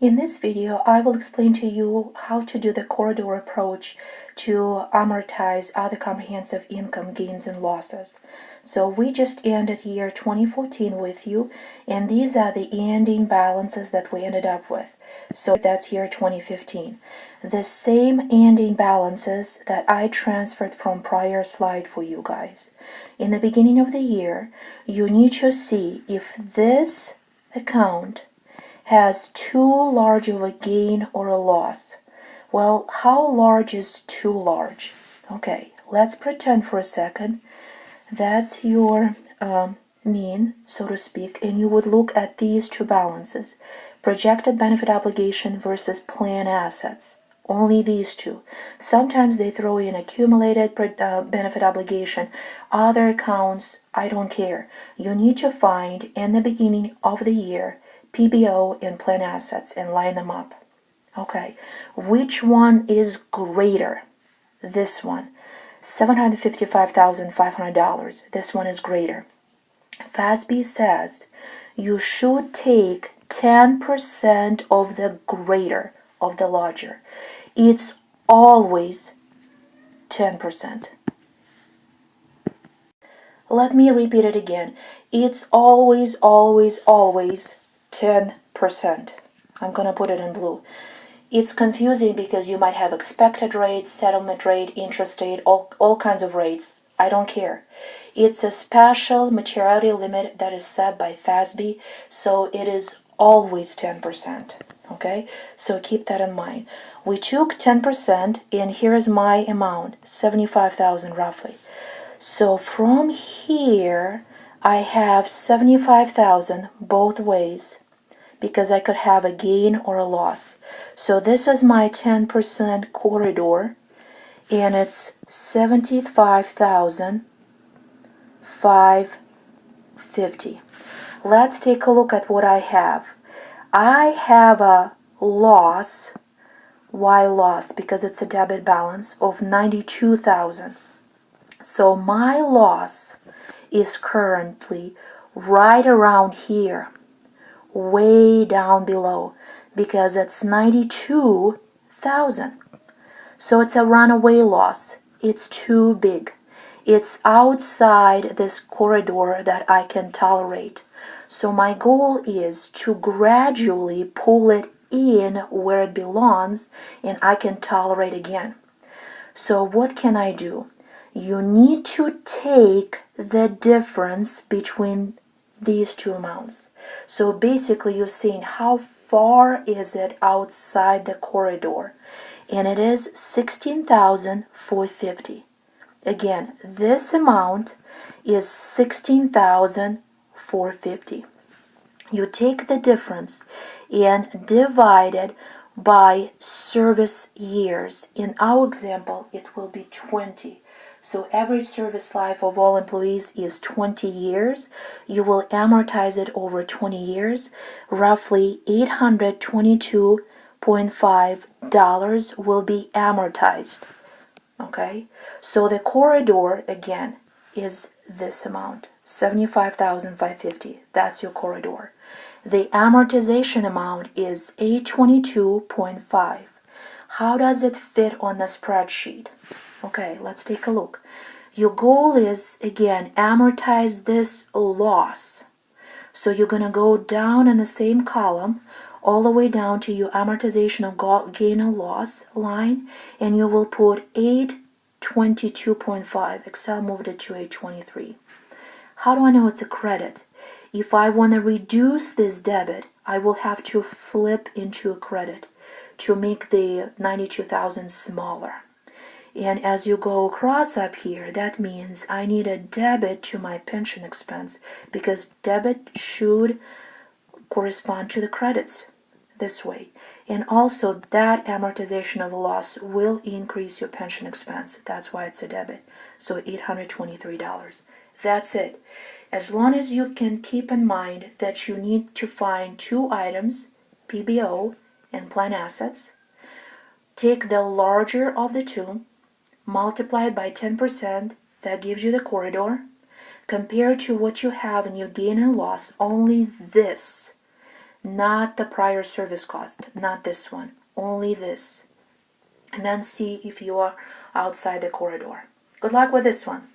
In this video, I will explain to you how to do the corridor approach to amortize other comprehensive income gains and losses. So we just ended year 2014 with you, and these are the ending balances that we ended up with. So that's year 2015. The same ending balances that I transferred from prior slide for you guys. In the beginning of the year, you need to see if this account has too large of a gain or a loss. Well, how large is too large? Okay, let's pretend for a second that's your mean, so to speak, and you would look at these two balances: projected benefit obligation versus plan assets. Only these two. Sometimes they throw in accumulated benefit obligation. Other accounts, I don't care. You need to find in the beginning of the year PBO and plan assets and line them up. Okay, which one is greater? This one, $755,500. This one is greater. FASB says you should take 10% of the greater, of the larger. It's always 10%. Let me repeat it again. It's always 10%. I'm going to put it in blue. It's confusing because you might have expected rate, settlement rate, interest rate, all kinds of rates. I don't care. It's a special materiality limit that is set by FASB, so it is always 10%. Okay? So keep that in mind. We took 10%, and here is my amount, $75,000 roughly. So from here, I have $75,000 both ways, because I could have a gain or a loss. So this is my 10% corridor, and it's $75,550. Let's take a look at what I have. I have a loss. Why loss? Because it's a debit balance of $92,000. So my loss is currently right around here, way down below, because it's $92,000. So it's a runaway loss. It's too big. It's outside this corridor that I can tolerate. So my goal is to gradually pull it in where it belongs and I can tolerate again. So what can I do? You need to take the difference between these two amounts. So basically you're saying how far is it outside the corridor, and it is $16,450. Again, this amount is $16,450. You take the difference and divide it by service years. In our example, it will be 20. So average service life of all employees is 20 years. You will amortize it over 20 years. Roughly $822.5 will be amortized. Okay? So the corridor, again, is this amount, $75,550. That's your corridor. The amortization amount is $822.5. How does it fit on the spreadsheet? Okay, let's take a look. Your goal is, again, amortize this loss. So you're going to go down in the same column, all the way down to your amortization of gain or loss line, and you will put 822.5. Excel moved it to 823. How do I know it's a credit? If I want to reduce this debit, I will have to flip into a credit to make the 92,000 smaller. And as you go across up here, that means I need a debit to my pension expense, because debit should correspond to the credits this way. And also that amortization of loss will increase your pension expense. That's why it's a debit. So $823. That's it. As long as you can keep in mind that you need to find two items, PBO and plan assets, take the larger of the two, multiply it by 10%, that gives you the corridor. Compare to what you have in your gain and loss, only this not the prior service cost, not this one, only this. And then see if you are outside the corridor. Good luck with this one.